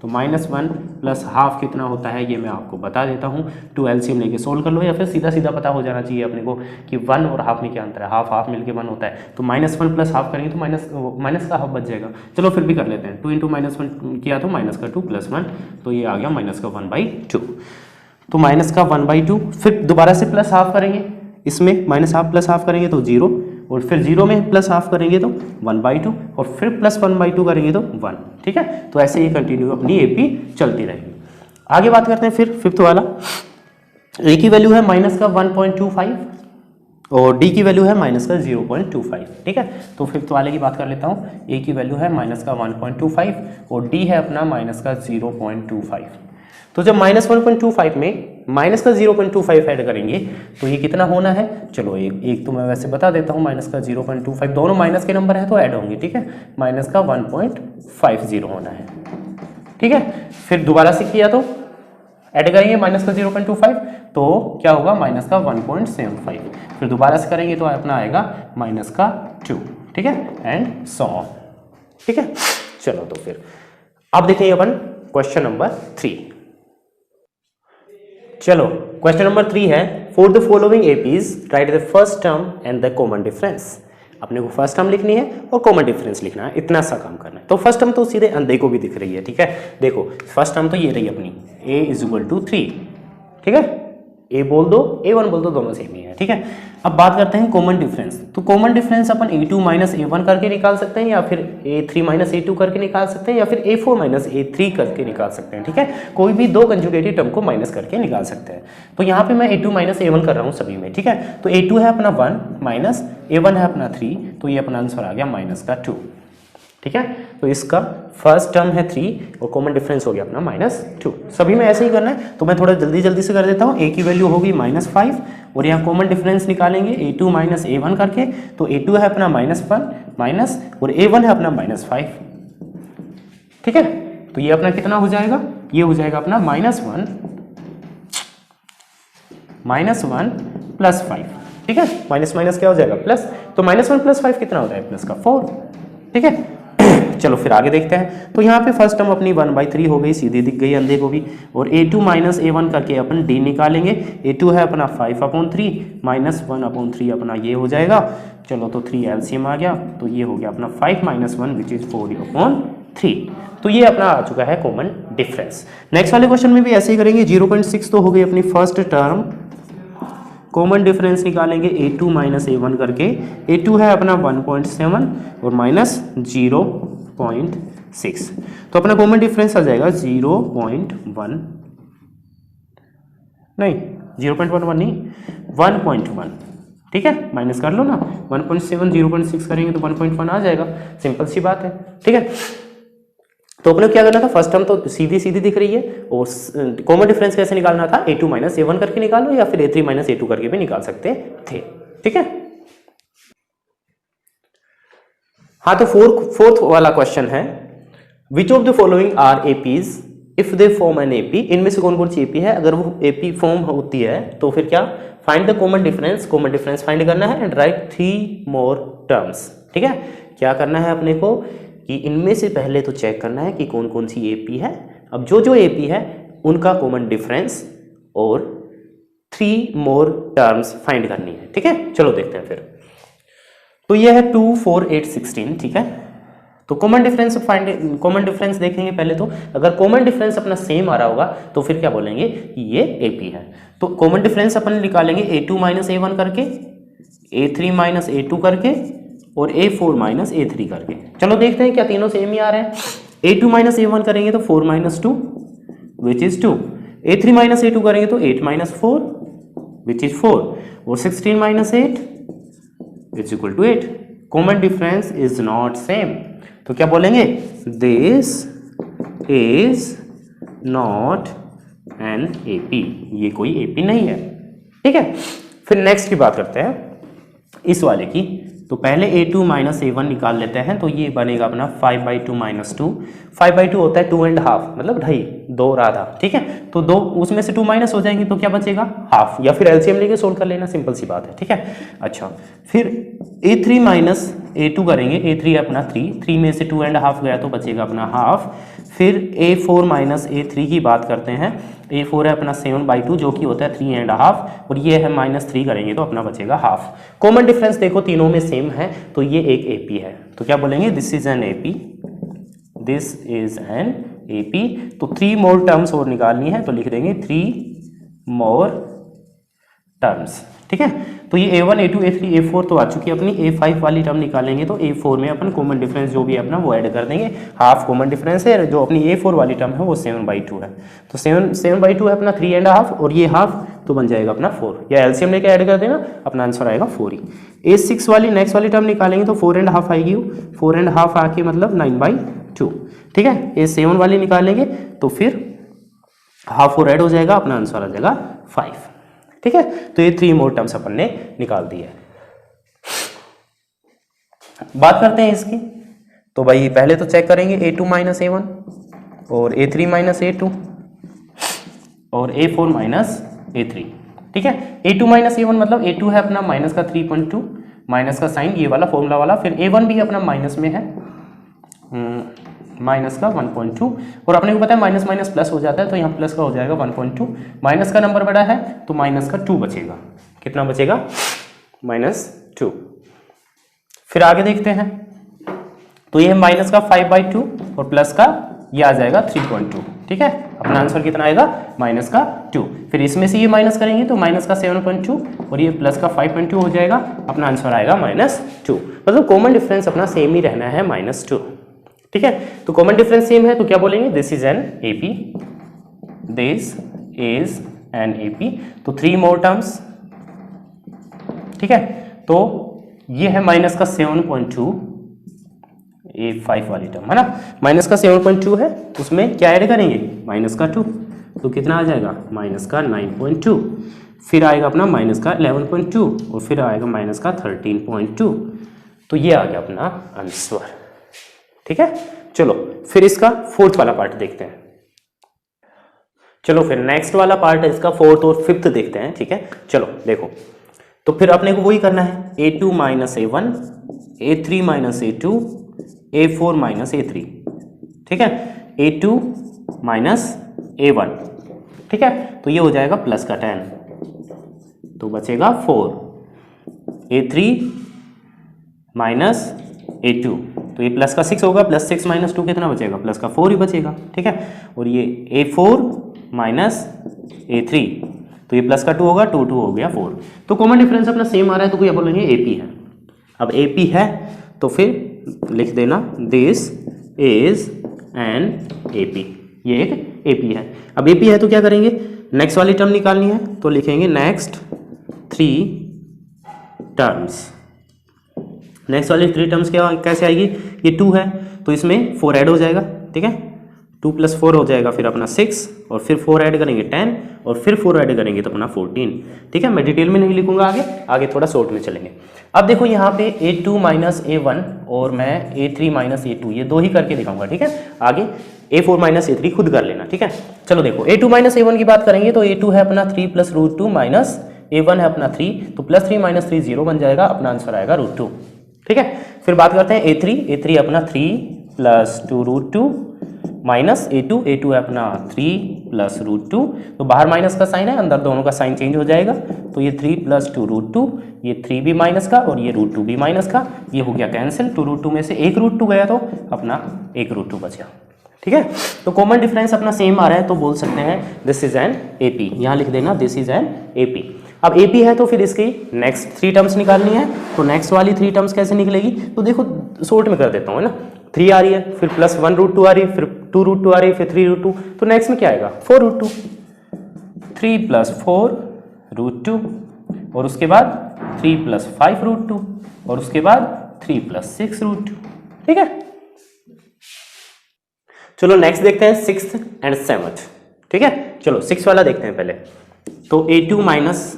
तो -1 प्लस हाफ कितना होता है ये मैं आपको बता देता हूँ। 2 LCM लेके सोल्व कर लो, या फिर सीधा सीधा पता हो जाना चाहिए अपने को कि 1 और हाफ में क्या अंतर है। हाफ मिलके 1 होता है। तो -1 प्लस हाफ करेंगे तो माइनस का हाफ बच जाएगा। चलो फिर भी कर लेते हैं। 2 × -1 किया तो -2 + 1, तो ये आ गया -1/2। तो -1/2, फिर दोबारा से प्लस हाफ करेंगे, इसमें -1/2 प्लस हाफ करेंगे तो 0, और फिर 0 में प्लस हाफ करेंगे तो 1/2, और फिर प्लस 1/2 करेंगे तो 1, ठीक है। तो ऐसे ही कंटिन्यू अपनी AP चलती रहेगी। आगे बात करते हैं फिर फिफ्थ वाला। A की वैल्यू है -1.25 और D की वैल्यू है -0.25, ठीक है। तो फिफ्थ वाले की बात कर लेता हूँ। A की वैल्यू है -1.25 और D है अपना -0.25। तो जब -1.25 में -0.25 ऐड करेंगे तो ये कितना होना है? चलो एक तो मैं वैसे बता देता हूँ। -0.25 दोनों माइनस के नंबर है तो ऐड होंगे, ठीक है। -1.50 होना है, ठीक है। फिर दोबारा से किया तो ऐड करेंगे -0.25 तो क्या होगा? -1.75। फिर दोबारा से करेंगे तो अपना आएगा -2, ठीक है, एंड सो ऑन, ठीक है। चलो तो फिर अब देखेंगे अपन क्वेश्चन नंबर 3। चलो क्वेश्चन नंबर 3 है, for the following APs right the first term and the common difference. अपने को फर्स्ट टर्म लिखनी है और कॉमन डिफरेंस लिखना है, इतना सा काम करना है। तो फर्स्ट टर्म तो सीधे अंधे को भी दिख रही है, ठीक है। देखो फर्स्ट टर्म तो ये रही अपनी a = 3, ठीक है। a बोल दो a1 बोल दो, दोनों सेम ही है, ठीक है। अब बात करते हैं कॉमन डिफरेंस। तो कॉमन डिफरेंस अपन a2 - a1 करके निकाल सकते हैं, या फिर a3 - a2 करके निकाल सकते हैं, या फिर a4 - a3 करके निकाल सकते हैं, ठीक है। कोई भी दो कंजुगेटिव टर्म को माइनस करके निकाल सकते हैं। तो यहाँ पे मैं a2 - a1 कर रहा हूँ सभी में, ठीक है। तो a2 है अपना 1 माइनस a1 है अपना 3, तो ये अपना आंसर आ गया -2, ठीक है। तो इसका फर्स्ट टर्म है 3 और कॉमन डिफरेंस हो गया अपना -2। सभी में ऐसे ही करना है, तो मैं थोड़ा जल्दी से कर देता हूँ। a की वैल्यू होगी -5 और यहाँ कॉमन डिफरेंस निकालेंगे a2 - a1 करके। तो a2 है अपना -1 माइनस और a1 है अपना -5, ठीक है। तो ये अपना कितना हो जाएगा, ये हो जाएगा अपना -1 + 5, ठीक है। माइनस क्या हो जाएगा प्लस, तो -1 + 5 कितना होता है, प्लस का 4, ठीक है। चलो फिर आगे देखते हैं। तो यहाँ पे फर्स्ट टर्म अपनी 1/3 हो गई, सीधी दिख गई अंधे को भी। और a2 - a1 करके अपन d निकालेंगे। a2 है अपना 5/3 -1/3 अपना ये हो जाएगा। चलो तो 3 एलसीएम आ गया, तो ये हो गया अपना 5 - 1 विच इज 4/3। तो ये अपना आ चुका है कॉमन डिफरेंस। नेक्स्ट वाले क्वेश्चन में भी ऐसे ही करेंगे। 0.6 तो हो गई अपनी फर्स्ट टर्म, कॉमन डिफरेंस निकालेंगे a2 - a1 करके। a2 है अपना 1.7 और -0.6, तो अपना कॉमन डिफरेंस आ जाएगा 0.1 नहीं 0.11 नहीं 1.1, ठीक है। माइनस कर लो ना, 1.7 0.6 करेंगे तो 1.1 आ जाएगा, सिंपल सी बात है, ठीक है। तो अपने क्या करना था, फर्स्ट टर्म तो सीधी दिख रही है और कॉमन डिफरेंस कैसे निकालना था, a2 - a1 करके निकालो या फिर a3 - a2 करके भी निकाल सकते थे, ठीक है। हाँ, तो फोर्थ वाला क्वेश्चन है, which of the following are APs if they form an AP. इनमें से कौन सी एपी है, अगर वो एपी फॉर्म होती है तो फिर क्या, find the common difference find करना है एंड राइट 3 मोर टर्म्स, ठीक है। क्या करना है अपने को कि इनमें से पहले तो चेक करना है कि कौन सी एपी है। अब जो एपी है उनका कॉमन डिफरेंस और 3 मोर टर्म्स फाइंड करनी है, ठीक है। चलो देखते हैं फिर। तो ये है 2, 4, 8, 16, ठीक है। तो कॉमन डिफरेंस देखेंगे पहले। तो अगर कॉमन डिफरेंस अपना सेम आ रहा होगा तो फिर क्या बोलेंगे कि ये एपी है। तो कॉमन डिफरेंस अपन निकालेंगे a2 - a1 करके, a3 - a2 करके और a4 - a3 करके। चलो देखते हैं क्या तीनों सेम ही आ रहे हैं। a2 - a1 करेंगे तो 4 - 2 विच इज 2, a3 - a2 करेंगे तो 8 - 4 विच इज 4 और 16 - 8 is equal to 8। Common difference is not same, तो क्या बोलेंगे, this is not an AP, ये कोई एपी नहीं है, ठीक है। फिर नेक्स्ट की बात करते हैं इस वाले की। तो पहले a2 - a1 निकाल लेते हैं। तो ये बनेगा अपना 5/2 - 2, 5/2 होता है 2.5 मतलब ढाई, 2 और आधा, ठीक है। तो 2 उसमें से 2 माइनस हो जाएंगे तो क्या बचेगा, हाफ, या फिर एलसीएम लेके सोल्व कर लेना, सिंपल सी बात है, ठीक है। अच्छा, फिर a3 - a2 करेंगे, a3 अपना 3 में से 2.5 गया तो बचेगा अपना हाफ। फिर a4 - a3 की बात करते हैं। a4 है अपना 7/2 जो कि होता है 3.5 और ये है -3 करेंगे तो अपना बचेगा हाफ। कॉमन डिफरेंस देखो तीनों में सेम है तो ये एक एपी है। तो क्या बोलेंगे, this is an AP, this is an AP. तो 3 मोर टर्म्स और निकालनी है तो लिख देंगे 3 मोर टर्म्स, ठीक है। तो ये a1 a2 a3 a4 तो आ चुकी है अपनी। a5 वाली टर्म निकालेंगे तो a4 में अपन कॉमन डिफरेंस जो भी है अपना वो ऐड कर देंगे, हाफ कॉमन डिफरेंस है। जो अपनी a4 वाली टर्म है वो 7/2 है, तो 7/2 है अपना 3.5 और ये हाफ तो बन जाएगा अपना 4, या एलसीएम लेके ऐड कर देना, अपना आंसर आएगा 4 ही। a6 वाली नेक्स्ट वाली टर्म निकालेंगे तो 4.5 आएगी, 4.5 आके मतलब 9/2, ठीक है। a7 वाली निकालेंगे तो फिर हाफ और ऐड हो जाएगा, अपना आंसर आ जाएगा 5, ठीक है। तो ये 3 मोर टर्म्स अपन ने निकाल दी है। बात करते हैं इसकी। तो भाई पहले तो चेक करेंगे a2 - a1 और a3 - a2 और a4 - a3, ठीक है। a2 - a1 मतलब a2 है अपना माइनस का 3.2, माइनस का साइन ये वाला फॉर्मूला वाला। फिर a1 भी अपना माइनस में है, माइनस का 1.2 और अपने को पता है माइनस माइनस प्लस हो जाता है तो यहाँ प्लस का हो जाएगा 1.2। माइनस का नंबर बड़ा है तो माइनस का 2 बचेगा, कितना बचेगा, -2। फिर आगे देखते हैं, तो ये माइनस का 5/2 और प्लस का ये आ जाएगा 3.2। ठीक है, अपना आंसर कितना आएगा माइनस का 2। फिर इसमें से ये माइनस करेंगे तो माइनस का 7.2 और ये प्लस का 5.2 हो जाएगा, अपना आंसर आएगा -2। मतलब कॉमन डिफरेंस अपना सेम ही रहना है -2। ठीक है, तो कॉमन डिफरेंस सेम है तो क्या बोलेंगे, this is an AP, this is an AP. तो 3 मोर टर्म्स। ठीक है, तो ये है माइनस का 7.2, ये 5 वाली टर्म है ना, माइनस का 7.2 है, उसमें क्या ऐड करेंगे माइनस का 2, तो कितना आ जाएगा माइनस का 9.2। फिर आएगा अपना माइनस का 11.2 और फिर आएगा माइनस का 13.2। तो ये आ गया अपना आंसर। ठीक है, चलो फिर इसका फोर्थ वाला पार्ट देखते हैं। चलो फिर नेक्स्ट वाला पार्ट है इसका फोर्थ और फिफ्थ देखते हैं। ठीक है, चलो देखो, तो फिर अपने को वही करना है, a2 minus a1, a3 minus a2, a4 minus a3। ठीक है, a2 माइनस a1। ठीक है, तो ये हो जाएगा प्लस का 10, तो बचेगा 4, a3 माइनस a2, तो ये प्लस का 6 होगा, प्लस 6 माइनस 2 कितना बचेगा, प्लस का 4 ही बचेगा। ठीक है, और ये a4 माइनस a3, तो ये प्लस का 2 होगा, 2 2 हो गया 4। तो कॉमन डिफरेंस अपना सेम आ रहा है, तो क्या बोलेंगे एपी है। अब एपी है तो फिर लिख देना दिस इज एन एपी, ये एक एपी है। अब एपी है तो क्या करेंगे, नेक्स्ट वाली टर्म निकालनी है, तो लिखेंगे नेक्स्ट 3 टर्म्स। नेक्स्ट वाली 3 टर्म्स क्या कैसे आएगी, ये 2 है तो इसमें 4 ऐड हो जाएगा। ठीक है, 2 + 4 हो जाएगा, फिर अपना 6 और फिर 4 ऐड करेंगे 10 और फिर 4 ऐड करेंगे तो अपना 14। ठीक है, मैं डिटेल में नहीं लिखूंगा, आगे थोड़ा शॉर्ट में चलेंगे। अब देखो यहाँ पे a2 माइनस a1 और मैं a3 माइनस a2 ये 2 ही करके दिखाऊंगा। ठीक है, आगे a4 माइनस a3 खुद कर लेना। ठीक है, चलो देखो a2 माइनस a1 की बात करेंगे तो a2 है अपना 3 + √2 माइनस a1 है अपना 3, तो +3 - 3 0 बन जाएगा, अपना आंसर आएगा √2। ठीक है, फिर बात करते हैं a3 अपना 3 + 2 √2 माइनस a2 है अपना 3 + √2, तो बाहर माइनस का साइन है, अंदर दोनों का साइन चेंज हो जाएगा, तो ये 3 + 2 √2, ये 3 भी माइनस का और ये √2 भी माइनस का, ये हो गया कैंसिल। 2 √2 में से एक √2 गया तो अपना एक √2 बचा। ठीक है, तो कॉमन डिफरेंस अपना सेम आ रहा है तो बोल सकते हैं दिस इज एन एपी, यहाँ लिख देना दिस इज एन एपी। अब एपी है तो फिर इसकी नेक्स्ट 3 टर्म्स निकालनी है, तो नेक्स्ट वाली 3 टर्म्स कैसे निकलेगी, तो देखो शॉर्ट में कर देता हूँ, है ना। 3 आ रही है, फिर +1 √2 आ रही है, फिर 2 √2 आ रही है, फिर 3 √2, तो नेक्स्ट में क्या आएगा 4 √2, 3 + 4 √2 और उसके बाद 3 + 5 √2 और उसके बाद 3 + 6 √2। ठीक है, चलो नेक्स्ट देखते हैं 6th एंड 7th। ठीक है, चलो 6 वाला देखते हैं पहले, तो a2 माइनस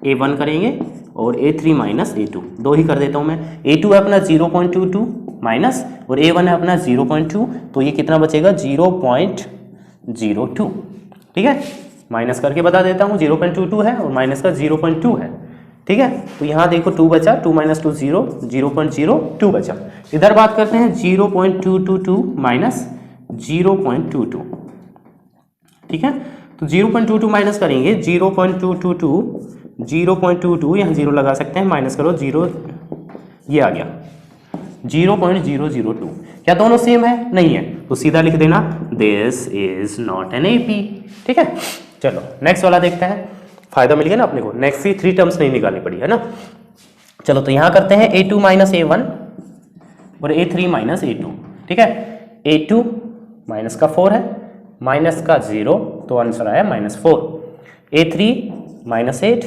a1 करेंगे और a3 माइनस a2, 2 ही कर देता हूं मैं। a2 है अपना 0.22 माइनस और a1 है अपना 0.2, तो ये कितना बचेगा 0.02। ठीक है, माइनस करके बता देता हूँ, 0.22 है और माइनस का 0.2 है। ठीक है, तो यहाँ देखो 2 बचा, 2 - 2 0, 0.02 बचा। इधर बात करते हैं 0.222 माइनस 0.22। ठीक है, तो 0.22 माइनस करेंगे 0.222 यहाँ 0 लगा सकते हैं, माइनस करो 0, ये आ गया 0.002। क्या दोनों सेम है, नहीं है, तो सीधा लिख देना this is not an AP. ठीक है, चलो नेक्स्ट वाला देखते हैं, फायदा मिल गया ना अपने को, नेक्स्ट की 3 टर्म्स नहीं निकालनी पड़ी, है ना। चलो तो यहाँ करते हैं a2 माइनस a1 और a3 माइनस a2। ठीक है, a2 माइनस का 4 है, माइनस का 0, तो आंसर आया -4। a3 -8,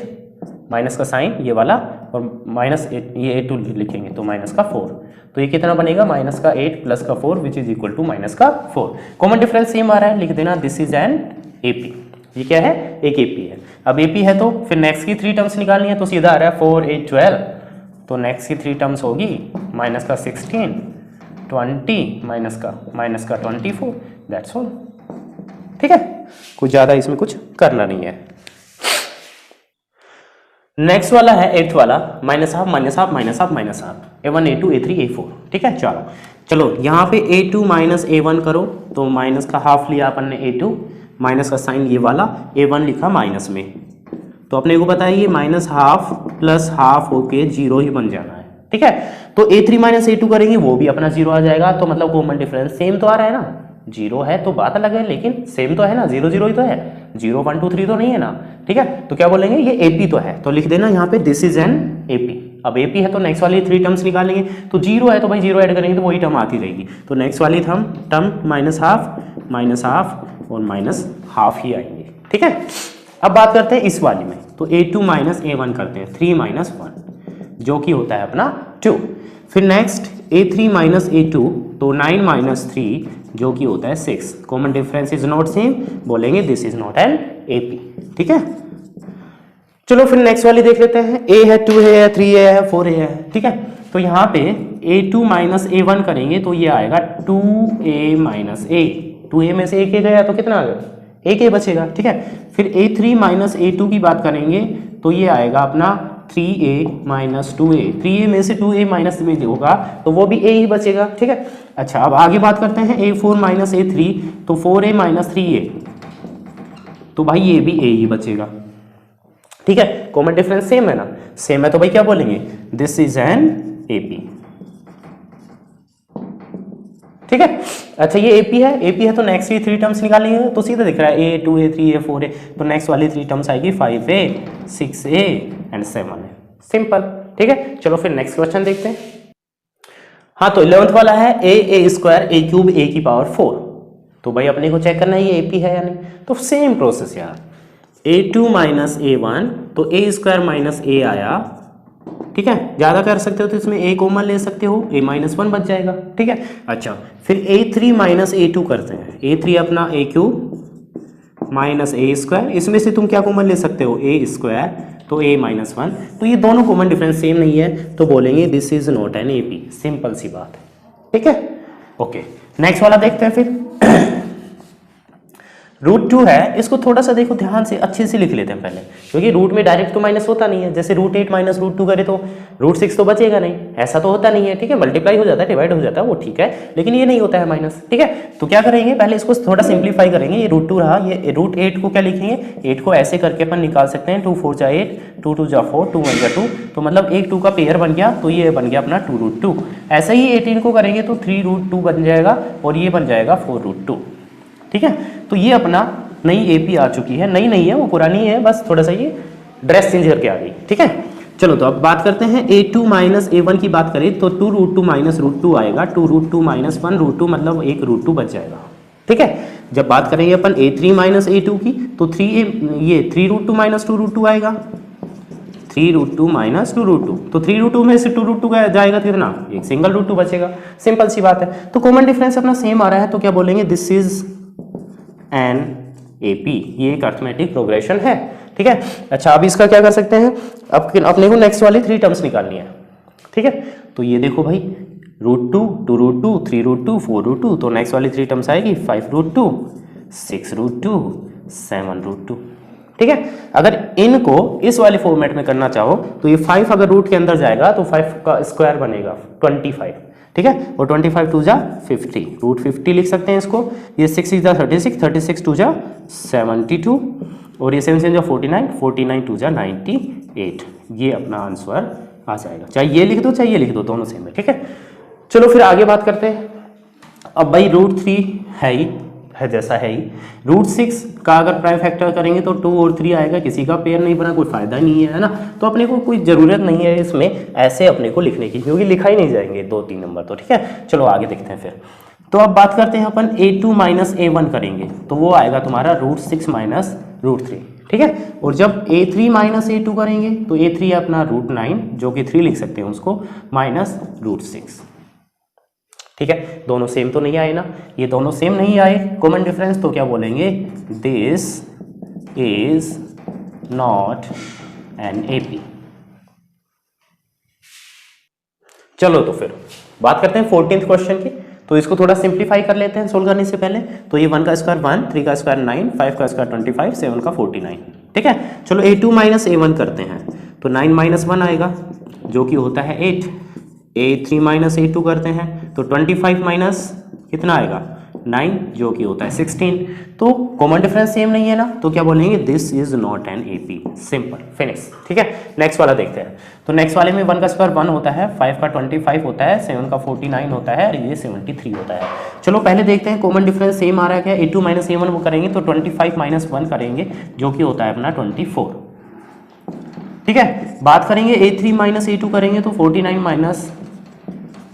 माइनस का साइन ये वाला और -8 ये a2 लिखेंगे तो माइनस का 4, तो ये कितना बनेगा -8 + का 4 which is equal to -4। Common difference same आ रहा है, लिख देना दिस इज एन एपी। ये क्या है, एक एपी है। अब एपी है तो फिर नेक्स्ट की 3 टर्म्स निकालनी है, तो सीधा आ रहा है 4 8 12, तो नेक्स्ट की 3 टर्म्स होगी -16 20 माइनस का 24, दैट्स ऑल। ठीक है, कुछ ज़्यादा इसमें कुछ करना नहीं है। नेक्स्ट वाला है 8th वाला, -12 -12 a1 a2 a3 a4। ठीक है, चलो यहाँ पे a2 माइनस a1 करो, तो माइनस का हाफ लिया अपन ने a2, माइनस का साइन ये वाला, a1 लिखा माइनस में, तो अपने को पता है ये -12 + ½ होके 0 ही बन जाना है। ठीक है। तो A3 माइनस A2 करेंगे वो भी अपना 0 आ जाएगा, तो मतलब कॉमन डिफरेंस सेम तो आ रहा है ना, 0 है तो बात अलग है, लेकिन सेम तो है ना, 0 0 ही तो है, 0 1 2 3 तो नहीं है ना, ठीक है। तो क्या बोलेंगे, ये AP तो है, तो लिख देना यहाँ पे दिस इज एन AP। अब AP है तो नेक्स्ट वाली 3 टर्म्स निकालेंगे, तो 0 है तो भाई 0 ऐड करेंगे तो वही टर्म आती रहेगी, तो नेक्स्ट वाली टर्म माइनस हाफ और माइनस हाफ ही आएंगे, ठीक है। अब बात करते हैं इस वाली में, तो A2 माइनस A1 करते हैं, 3 माइनस 1 जो कि होता है अपना 2। फिर नेक्स्ट A3 माइनस A2, तो 9 माइनस 3 जो कि होता है 6। Common difference is not same, बोलेंगे this is not an AP, ठीक है। चलो फिर नेक्स्ट वाली देख लेते हैं, A है, 2 है, 3 है, 4 है, ठीक है। तो यहाँ पे A2 माइनस A1 करेंगे तो ये आएगा 2A माइनस A, 2A में से 1 गया तो कितना आ गया, 1 बचेगा, ठीक है। फिर A3 माइनस A2 की बात करेंगे तो ये आएगा अपना 3A माइनस 2A, 3A में से 2A माइनस में होगा तो वो भी A ही बचेगा, ठीक है। अच्छा अब आगे बात करते हैं A4 माइनस A3, तो 4A माइनस 3A, तो भाई ये भी A ही बचेगा, ठीक है। कॉमन डिफरेंस सेम है ना, सेम है तो भाई क्या बोलेंगे, दिस इज एन AP, ठीक है। अच्छा ये AP है तो नेक्स्ट ये 3 टर्म्स निकालेंगे तो सीधा दिख रहा है A 2A 3A 4A, तो नेक्स्ट वाली 3 टर्म्स आएगी 5A 6A and 7A, simple, ठीक है। चलो फिर नेक्स्ट क्वेश्चन देखते हैं। हाँ तो 11th वाला है A square A cube A की पावर 4, तो भाई अपने को चेक करना है ये AP है या नहीं, तो सेम प्रोसेस यार, A2 माइनस A1, तो A स्क्वायर माइनस A आया, ठीक है। ज़्यादा कर सकते हो तो इसमें A कॉमन ले सकते हो, A माइनस 1 बच जाएगा, ठीक है। अच्छा फिर A3 माइनस A2 करते हैं, A3 अपना A cube minus A square, इसमें से तुम क्या कॉमन ले सकते हो, A स्क्वायर, तो A माइनस 1, तो ये दोनों कॉमन डिफरेंस सेम नहीं है तो बोलेंगे this is not an AP, simple सी बात है, ठीक है। ओके नेक्स्ट वाला देखते हैं फिर। √2 है, इसको थोड़ा सा देखो ध्यान से, अच्छे से लिख लेते हैं पहले, क्योंकि रूट में डायरेक्ट तो माइनस होता नहीं है, जैसे √8 माइनस √2 करे तो √6 तो बचेगा नहीं, ऐसा तो होता नहीं है, ठीक है। मल्टीप्लाई हो जाता है, डिवाइड हो जाता है, वो ठीक है, लेकिन ये नहीं होता है माइनस, ठीक है। तो क्या करेंगे, पहले इसको थोड़ा सिंप्लीफाई करेंगे, ये √2 रहा, ये √8 को क्या लिखेंगे, 8 को ऐसे करके अपन निकाल सकते हैं, 2 4 जा 8, 2 2 जा 4, 2 1 जा 2, तो मतलब 1 2 का पेयर बन गया, तो ये बन गया अपना 2√2। ऐसे ही 18 को करेंगे तो 3√2 बन जाएगा और ये बन जाएगा 4√2, ठीक है। तो ये अपना नई AP आ चुकी है, नई नहीं है वो पुरानी है, बस थोड़ा सा ये ड्रेस चेंज करके आ गई, ठीक है। चलो तो अब बात करते हैं A2 माइनस A1 की बात करें तो 2√2 माइनस √2 आएगा, 2√2 माइनस 1√2 मतलब एक √2 बच जाएगा, ठीक है। जब बात करेंगे अपन A3 माइनस A2 की तो 3√2 माइनस 2√2 आएगा, 3√2 माइनस 2√2, तो 3√2 में से 2√2 जाएगा तो कितना, एक सिंगल √2 बचेगा, सिंपल सी बात है। तो कॉमन डिफरेंस अपना सेम आ रहा है तो क्या बोलेंगे, दिस इज एन AP, ये एक अर्थमेटिक प्रोग्रेशन है, ठीक है। अच्छा अब इसका क्या कर सकते हैं, अब अपने को नेक्स्ट वाली 3 टर्म्स निकालनी है, ठीक है। तो ये देखो भाई √2 2√2 3√2 4√2, तो नेक्स्ट वाली 3 टर्म्स आएगी 5√2 6√2 7√2, ठीक है। अगर इनको इस वाले फॉर्मेट में करना चाहो तो ये 5 अगर रूट के अंदर जाएगा तो 5 का स्क्वायर बनेगा 25, ठीक है। और 25 2 जा 50, √50 लिख सकते हैं इसको, ये 6 जा 36, 36 2 जा 72, और ये 7 7 जा 49, 49 2 जा 98, ये अपना आंसर आ जाएगा। चाहे ये लिख दो चाहे ये लिख दो, दोनों सेम है, ठीक है। चलो फिर आगे बात करते हैं। अब भाई √3 है ही है, जैसा है ही, √6 का अगर प्राइम फैक्टर करेंगे तो 2 और 3 आएगा, किसी का पेयर नहीं बना, कोई फायदा नहीं है ना, तो अपने को कोई ज़रूरत नहीं है इसमें ऐसे अपने को लिखने की, क्योंकि लिखा ही नहीं जाएंगे 2 3 नंबर, तो ठीक है। चलो आगे देखते हैं फिर। तो अब बात करते हैं अपन A2 माइनस A1 करेंगे तो वो आएगा तुम्हारा √6 माइनस √3, ठीक है। और जब A3 माइनस A2 करेंगे तो A3 है अपना √9, जो कि 3 लिख सकते हैं उसको, माइनस √6, ठीक है। दोनों सेम तो नहीं आए ना, ये दोनों सेम नहीं आए, कॉमन डिफरेंस, तो क्या बोलेंगे, this is not an AP। चलो तो फिर बात करते हैं 14th क्वेश्चन की, तो इसको थोड़ा सिंप्लीफाई कर लेते हैं सोल्व करने से पहले। तो ये 1 का स्क्वायर 1, 3 का स्क्वायर 9, 5 का स्क्वायर 25, 7 का 49, ठीक है। चलो A2 माइनस A1 करते हैं तो 9 माइनस 1 आएगा जो कि होता है 8, A3 माइनस A2 करते हैं तो 25 माइनस कितना आएगा 9 जो कि होता है 16। तो कॉमन डिफरेंस सेम नहीं है ना, तो क्या बोलेंगे, this is not an AP, simple, finish. ठीक है, नेक्स्ट वाला देखते हैं। तो नेक्स्ट वाले में 1 का स्क्वायर 1 होता है, 5 का 25 होता है, 7 का 49 होता है और ये 73 होता है। चलो पहले देखते हैं कॉमन डिफरेंस सेम आ रहा है क्या। a2 माइनस a1 वो करेंगे तो 25 माइनस 1 करेंगे जो कि होता है अपना 24। ठीक है, बात करेंगे a3 माइनस a2 करेंगे तो 49 माइनस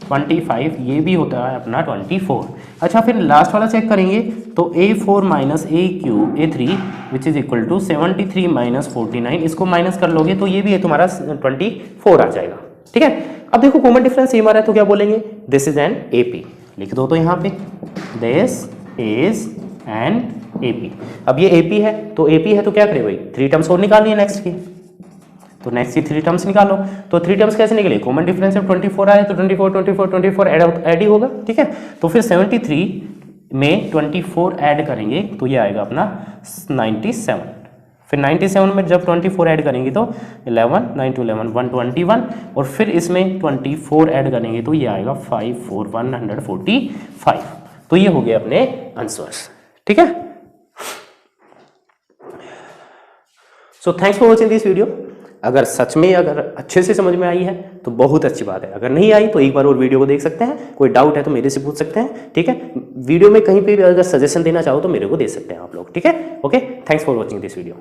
25 ये भी होता है अपना 24। अच्छा, फिर लास्ट वाला चेक करेंगे तो a4 minus a3 which is equal to 73 minus 49, इसको माइनस कर लोगे तो ये भी है तुम्हारा 24 आ जाएगा। ठीक है, अब देखो कॉमन डिफरेंस सेम आ रहा है तो क्या बोलेंगे, दिस इज एन एपी, लिख दो तो यहाँ पे दिस इज एन एपी। अब ये एपी है तो एपी है तो क्या करें भाई, 3 टर्म्स और निकालनी है नेक्स्ट की, तो नेक्स्ट की 3 टर्म्स निकालो। तो 3 टर्म्स कैसे निकले, कॉमन डिफरेंस जब 24 आए तो 24 ऐड ही होगा। ठीक है, तो फिर 73 में 24 ऐड करेंगे तो ये आएगा अपना 97। फिर 97 में जब 24 ऐड करेंगे तो 11, 9 to 11 121, और फिर इसमें 24 ऐड करेंगे तो ये आएगा 54 145। तो ये हो गए अपने आंसर्स। ठीक है, so thanks for watching this video. अगर सच में अगर अच्छे से समझ में आई है तो बहुत अच्छी बात है, अगर नहीं आई तो एक बार और वीडियो को देख सकते हैं, कोई डाउट है तो मेरे से पूछ सकते हैं। ठीक है, वीडियो में कहीं पे भी अगर सजेशन देना चाहो तो मेरे को दे सकते हैं आप लोग। ठीक है, okay, thanks for watching this video.